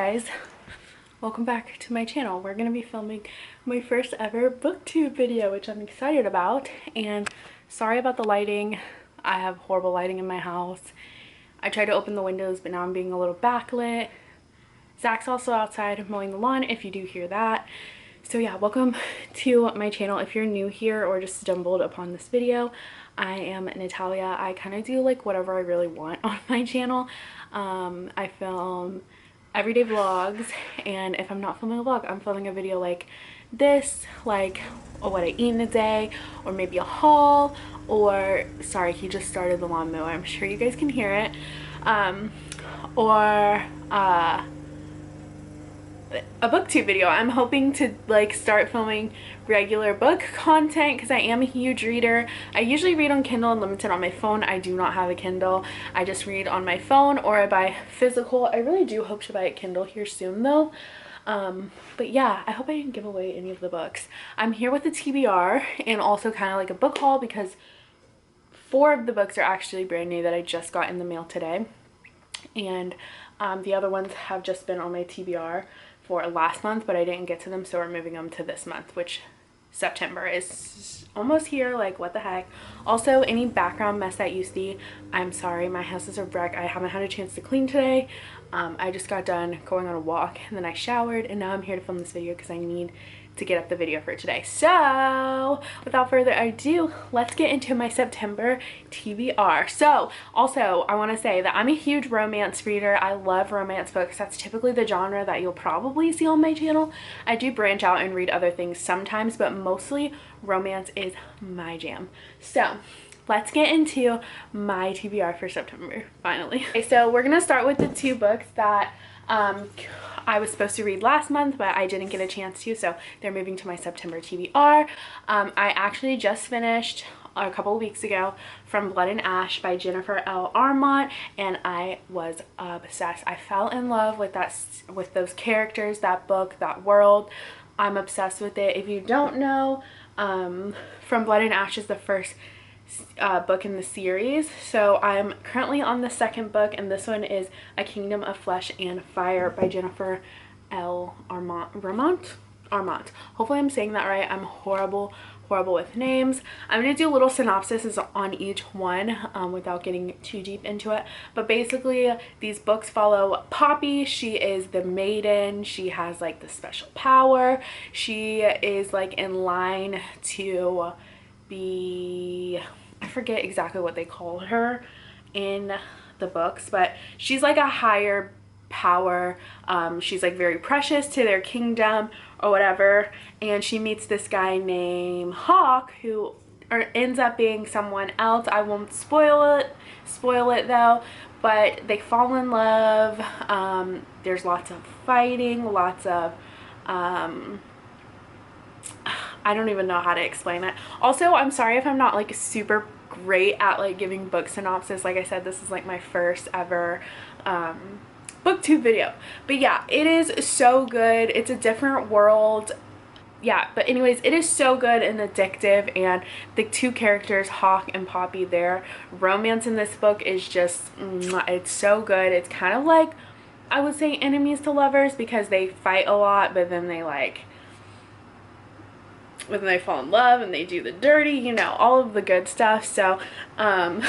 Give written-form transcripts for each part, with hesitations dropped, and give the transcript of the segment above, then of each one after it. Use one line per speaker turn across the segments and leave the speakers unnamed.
guys, welcome back to my channel. We're gonna be filming my first ever booktube video, which I'm excited about. And sorry about the lighting. I have horrible lighting in my house. I tried to open the windows, but now I'm being a little backlit. Zach's also outside mowing the lawn if you do hear that. So yeah, welcome to my channel. If you're new here or just stumbled upon this video, I am Natalia. I kind of do like whatever I really want on my channel. I film everyday vlogs, and if I'm not filming a vlog, I'm filming a video like this, like what I eat in a day, or maybe a haul, or sorry, he just started the lawnmower, I'm sure you guys can hear it, or a booktube video. I'm hoping to like start filming regular book content because I am a huge reader. I usually read on Kindle Unlimited on my phone. I do not have a Kindle. I just read on my phone, or I buy physical. I really do hope to buy a Kindle here soon though. But yeah, I hope I didn't give away any of the books. I'm here with the TBR and also kind of like a book haul because 4 of the books are actually brand new that I just got in the mail today, and the other ones have just been on my TBR for last month, but I didn't get to them, so we're moving them to this month, which September is almost here. Like, what the heck. Also, any background mess that you see, I'm sorry, my house is a wreck. I haven't had a chance to clean today. I just got done going on a walk and then I showered, and now I'm here to film this video because I need to get up the video for today. So without further ado, let's get into my September TBR. So also, I want to say that I'm a huge romance reader. I love romance books. That's typically the genre that you'll probably see on my channel. I do branch out and read other things sometimes, but mostly romance is my jam. So let's get into my TBR for September, finally. Okay, so we're gonna start with the 2 books that I was supposed to read last month, but I didn't get a chance to, so they're moving to my September TBR. I actually just finished a couple of weeks ago From Blood and Ash by Jennifer L. Arment, and I was obsessed. I fell in love with those characters, that book, that world. I'm obsessed with it. If you don't know, From Blood and Ash is the first book in the series, so I'm currently on the 2nd book, and this one is A Kingdom of Flesh and Fire by Jennifer L. Arment. Hopefully I'm saying that right. I'm horrible with names. I'm gonna do little synopsis on each one without getting too deep into it, but basically these books follow Poppy. She is the maiden. She has like the special power. She is like in line to be, I forget exactly what they call her in the books, but she's like a higher power. She's like very precious to their kingdom or whatever, and she meets this guy named Hawk who ends up being someone else. I won't spoil it though, but they fall in love. There's lots of fighting, lots of I don't even know how to explain it. Also, I'm sorry if I'm not like super great at like giving book synopsis. Like I said, this is like my first ever booktube video, but yeah, it is so good. It's a different world. Yeah, but anyways, it is so good and addictive, and the 2 characters, Hawk and Poppy, their romance in this book is just it's so good. It's kind of like, I would say, enemies to lovers, because they fight a lot, but then they fall in love and they do the dirty, you know, all of the good stuff. So I'm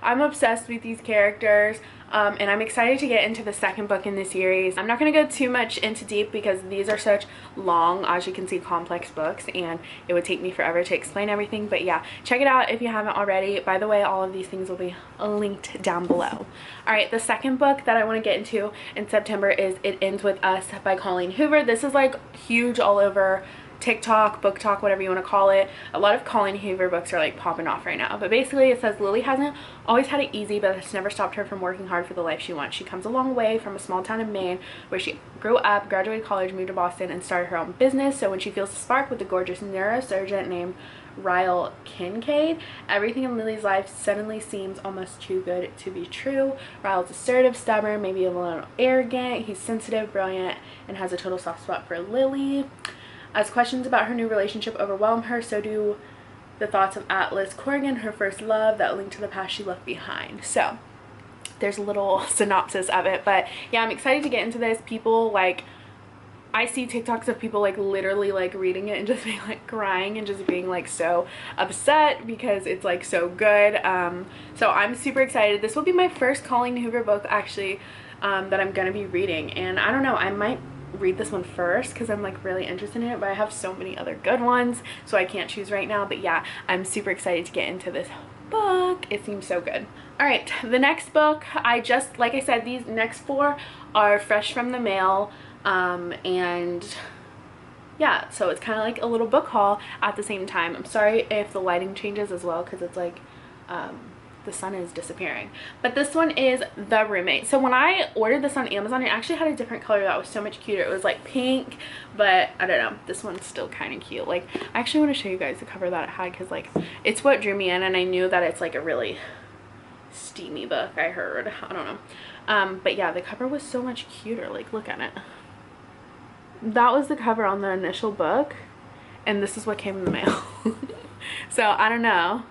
obsessed with these characters, and I'm excited to get into the 2nd book in the series. I'm not going to go too much into deep because these are such long, as you can see, complex books, and it would take me forever to explain everything. But yeah, check it out if you haven't already. By the way, all of these things will be linked down below. Alright, the 2nd book that I want to get into in September is It Ends With Us by Colleen Hoover. This is like huge all over TikTok, book talk, whatever you want to call it. A lot of Colleen Hoover books are like popping off right now, but basically it says Lily hasn't always had it easy, but it's never stopped her from working hard for the life she wants. She comes a long way from a small town in Maine where she grew up, graduated college, moved to Boston, and started her own business. So when she feels a spark with a gorgeous neurosurgeon named Ryle Kincaid, everything in Lily's life suddenly seems almost too good to be true. Ryle's assertive, stubborn, maybe a little arrogant. He's sensitive, brilliant, and has a total soft spot for Lily. As questions about her new relationship overwhelm her, so do the thoughts of Atlas Corrigan, her first love, that link to the past she left behind. So there's a little synopsis of it. But yeah, I'm excited to get into this. People like, I see TikToks of people like literally like reading it and just being like crying and just being like so upset because it's like so good. So I'm super excited. This will be my first Colleen Hoover book actually, that I'm gonna be reading, and I don't know, I might read this one first because I'm like really interested in it, but I have so many other good ones, so I can't choose right now. But yeah, I'm super excited to get into this book. It seems so good. All right, the next book, like I said, these next 4 are fresh from the mail. And yeah, so it's kind of like a little book haul at the same time. I'm sorry if the lighting changes as well because it's like the sun is disappearing. But this one is The Roommate. So when I ordered this on Amazon, it actually had a different color that was so much cuter. It was like pink, but I don't know, this one's still kind of cute. Like, I actually want to show you guys the cover that it had because like it's what drew me in, and I knew that it's like a really steamy book, I heard. I don't know. But yeah, the cover was so much cuter. Like, look at it. That was the cover on the initial book, and this is what came in the mail. So I don't know.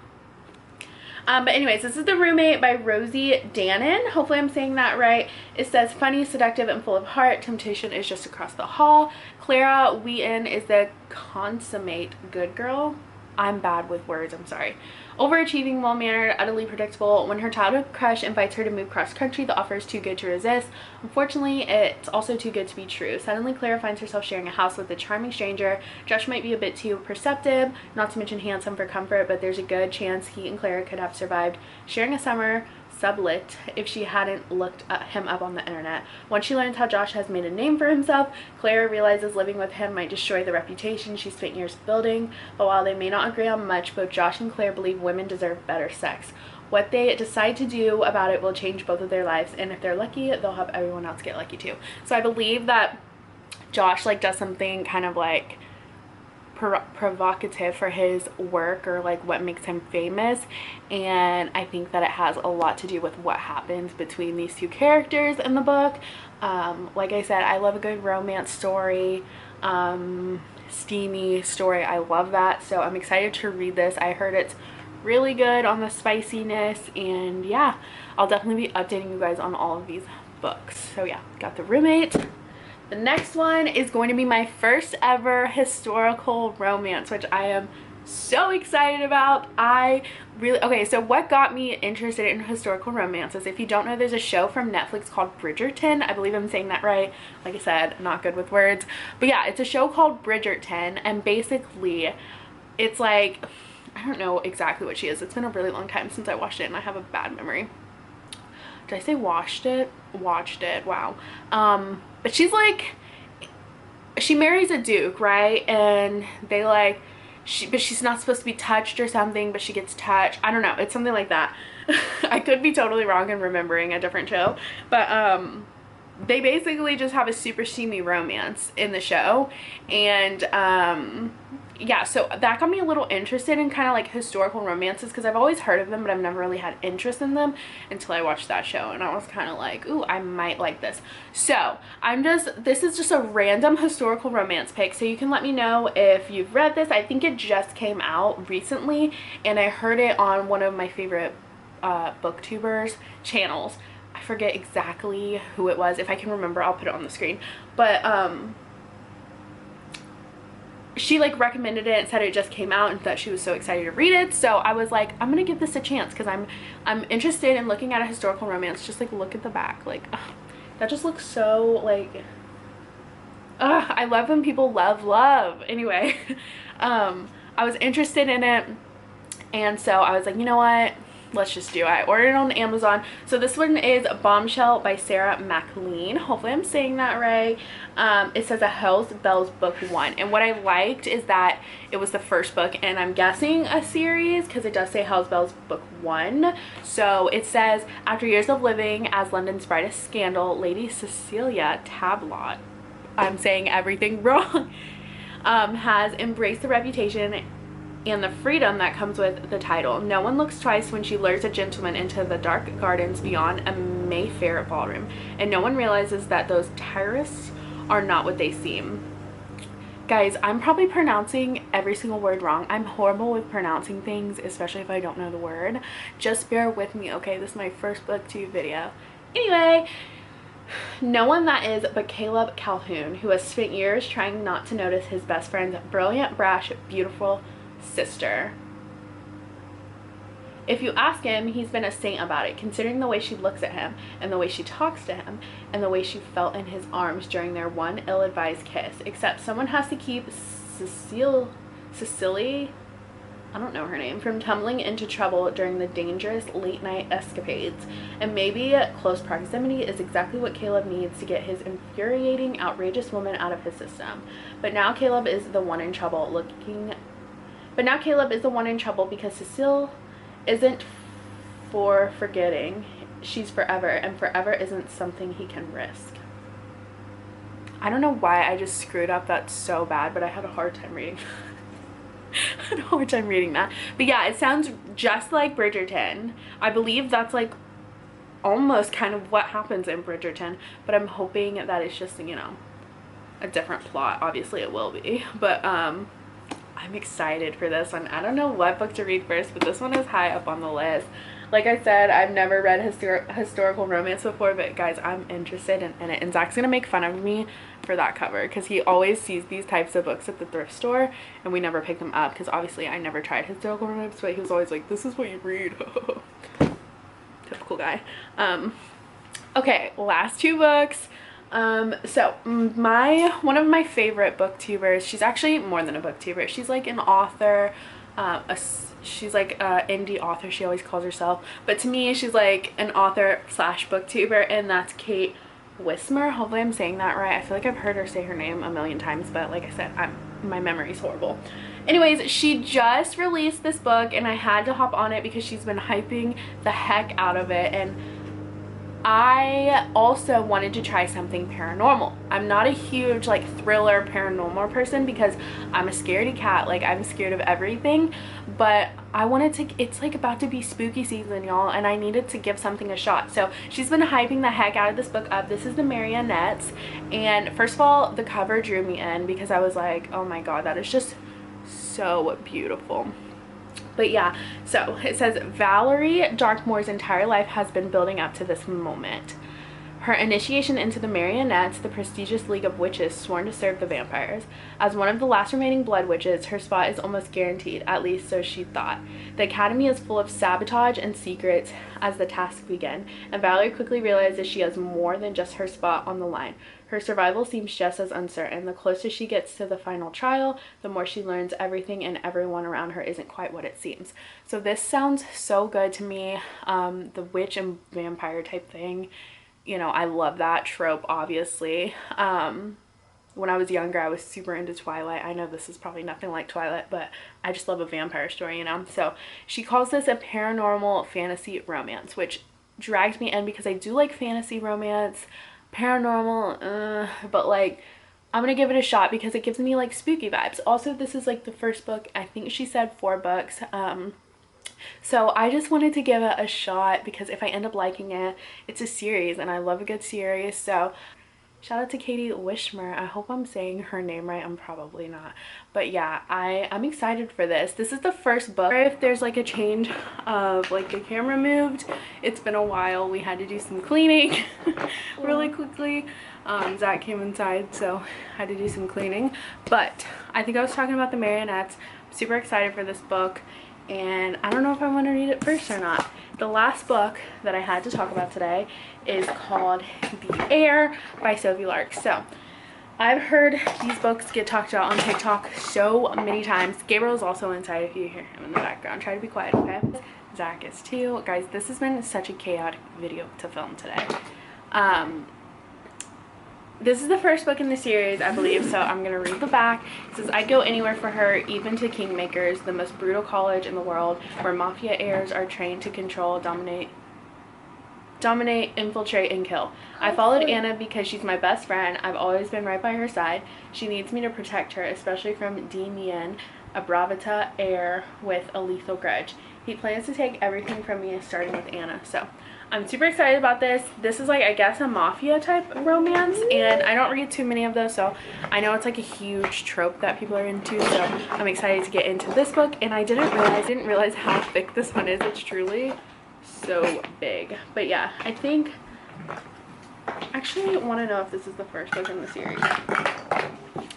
But anyways, this is The Roommate by Rosie DANON. Hopefully I'm saying that right. It says, funny, seductive, and full of heart. Temptation is just across the hall. Clara Wheaton is the consummate good girl. I'm bad with words, I'm sorry. Overachieving, well-mannered, utterly predictable. When her childhood crush invites her to move cross-country, the offer is too good to resist. Unfortunately, it's also too good to be true. Suddenly, Clara finds herself sharing a house with a charming stranger. Josh might be a bit too perceptive, not to mention handsome for comfort, but there's a good chance he and Clara could have survived sharing a summer sublet if she hadn't looked him up on the internet. Once she learns how Josh has made a name for himself, Clara realizes living with him might destroy the reputation she spent years building. But while they may not agree on much, both Josh and Claire believe women deserve better sex. What they decide to do about it will change both of their lives, and if they're lucky, they'll help everyone else get lucky too. So I believe that Josh like does something kind of like provocative for his work, or like what makes him famous, and I think that it has a lot to do with what happens between these two characters in the book. Like I said, I love a good romance story, steamy story. I love that, so I'm excited to read this. I heard it's really good on the spiciness, and yeah, I'll definitely be updating you guys on all of these books. So yeah, got The Roommate. The next one is going to be my first ever historical romance, which I am so excited about. Okay, so what got me interested in historical romances, if you don't know, there's a show from Netflix called Bridgerton. I believe I'm saying that right. Like I said, not good with words. But yeah, it's a show called Bridgerton, and basically it's like, I don't know exactly what she is. It's been a really long time since I watched it, and I have a bad memory. Did I say watched it? Watched it, wow. But she's like, she marries a duke, right? And they like, but she's not supposed to be touched or something, but she gets touched. I don't know, it's something like that. I could be totally wrong and remembering a different show, but they basically just have a super steamy romance in the show. And yeah, so that got me a little interested in kind of like historical romances, because I've always heard of them, but I've never really had interest in them until I watched that show, and I was kind of like, ooh, I might like this. So this is just a random historical romance pick, so you can let me know if you've read this. I think it just came out recently, and I heard it on one of my favorite booktubers channels. I forget exactly who it was. If I can remember, I'll put it on the screen. But she like recommended it and said it just came out and that she was so excited to read it. So I was like, I'm gonna give this a chance, because I'm interested in looking at a historical romance. Just like look at the back, like that just looks so like I love when people love. Anyway, I was interested in it, and so I was like, you know what, let's just do it. I ordered it on Amazon. So this one is Bombshell by Sarah MacLean. Hopefully I'm saying that right. It says a Hell's Bells book 1, and what I liked is that it was the first book, and I'm guessing a series because it does say Hell's Bells book 1. So it says, after years of living as London's brightest scandal, Lady Cecilia Tablot, I'm saying everything wrong, has embraced the reputation and the freedom that comes with the title. No one looks twice when she lures a gentleman into the dark gardens beyond a Mayfair ballroom, and no one realizes that those terrorists are not what they seem. Guys, I'm probably pronouncing every single word wrong. I'm horrible with pronouncing things, especially if I don't know the word. Just bear with me, okay? This is my first booktube video. Anyway, no one that is but Caleb Calhoun, who has spent years trying not to notice his best friend's brilliant, brash, beautiful sister. If you ask him, he's been a saint about it, considering the way she looks at him and the way she talks to him and the way she felt in his arms during their one ill-advised kiss. Except someone has to keep Cecily, I don't know her name, from tumbling into trouble during the dangerous late-night escapades. And maybe close proximity is exactly what Caleb needs to get his infuriating, outrageous woman out of his system. But now Caleb is the one in trouble because Cecile isn't for forgetting. She's forever, and forever isn't something he can risk. I don't know why I just screwed up that so bad, but I had a hard time reading that. But yeah, it sounds just like Bridgerton. I believe that's like almost kind of what happens in Bridgerton, but I'm hoping that it's just, you know, a different plot. Obviously it will be, but I'm excited for this one. I don't know what book to read first, but this one is high up on the list. Like I said, I've never read historical romance before, but guys, I'm interested in it. And Zach's gonna make fun of me for that cover because he always sees these types of books at the thrift store and we never pick them up because obviously I never tried historical romance, but he was always like, this is what you read. Typical guy. Okay, last two books. So one of my favorite booktubers, she's actually more than a booktuber, she's like an author, she's like a indie author, she always calls herself, but to me she's like an author slash booktuber, and that's Kate WISHMER. Hopefully I'm saying that right. I feel like I've heard her say her name a million times, but like I said, my memory's horrible. Anyways, she just released this book and I had to hop on it because she's been hyping the heck out of it, and I also wanted to try something paranormal. I'm not a huge like thriller paranormal person because I'm a scaredy cat. Like, I'm scared of everything, but I wanted to, it's like about to be spooky season, y'all, and I needed to give something a shot. So she's been hyping the heck out of this book up. This is the Marionettes, and first of all, the cover drew me in because I was like, oh my god, that is just so beautiful. But yeah, so it says Valerie Darkmoor's entire life has been building up to this moment. Her initiation into the Marionettes, the prestigious league of witches sworn to serve the vampires. As one of the last remaining blood witches, her spot is almost guaranteed, at least so she thought. The academy is full of sabotage and secrets as the tasks begin, and Valerie quickly realizes she has more than just her spot on the line. Her survival seems just as uncertain. The closer she gets to the final trial, the more she learns everything and everyone around her isn't quite what it seems. So this sounds so good to me. The witch and vampire type thing, you know, I love that trope, obviously. When I was younger, I was super into Twilight. I know this is probably nothing like Twilight, but I just love a vampire story, you know? So she calls this a paranormal fantasy romance, which drags me in because I do like fantasy romance. Paranormal, but like, I'm gonna give it a shot because it gives me like spooky vibes. Also, this is like the first book. I think she said 4 books. So I just wanted to give it a shot because if I end up liking it, it's a series and I love a good series. So shout out to Katie WISHMER. I hope I'm saying her name right. I'm probably not. But yeah, I'm excited for this. This is the first book. If there's like a change of like the camera moved, it's been a while. We had to do some cleaning really quickly. Zach came inside, so I had to do some cleaning. But I think I was talking about the Marionettes. I'm super excited for this book, and I don't know if I want to read it first or not. The last book that I had to talk about today is called The Heir by Sophie LARK. So I've heard these books get talked about on TikTok so many times. Gabriel's also inside if you hear him in the background. Try to be quiet, okay? Zach is too. Guys, this has been such a chaotic video to film today. This is the first book in the series, I believe, so I'm going to read the back. It says, I'd go anywhere for her, even to Kingmakers, the most brutal college in the world, where mafia heirs are trained to control, dominate, infiltrate, and kill. I followed Anna because she's my best friend. I've always been right by her side. She needs me to protect her, especially from Damien, a bravata heir with a lethal grudge. He plans to take everything from me, starting with Anna. So I'm super excited about this. This is like, I guess, a mafia type romance, and I don't read too many of those, so I know it's like a huge trope that people are into, so I'm excited to get into this book. And I didn't realize how thick this one is. It's truly so big. But yeah, I think, actually want to know if this is the first book in the series.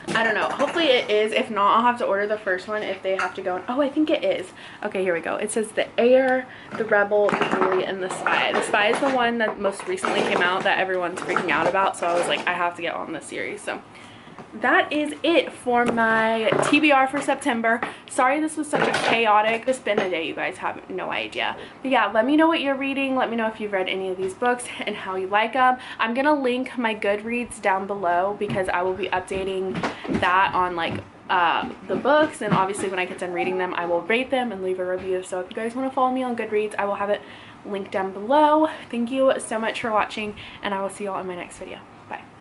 I don't know. Hopefully it is. If not, I'll have to order the first one if they have to go. Oh, I think it is. Okay, here we go. It says the Heir, the Rebel, the Bully, and the Spy. The Spy is the one that most recently came out that everyone's freaking out about. So I was like, I have to get on this series. So that is it for my TBR for September. Sorry this was such a chaotic, it's been a day, you guys have no idea. But yeah, let me know what you're reading. Let me know if you've read any of these books and how you like them. I'm gonna link my Goodreads down below because I will be updating that on like the books, and obviously when I get done reading them I will rate them and leave a review. So if you guys want to follow me on Goodreads, I will have it linked down below. Thank you so much for watching, and I will see you all in my next video. Bye.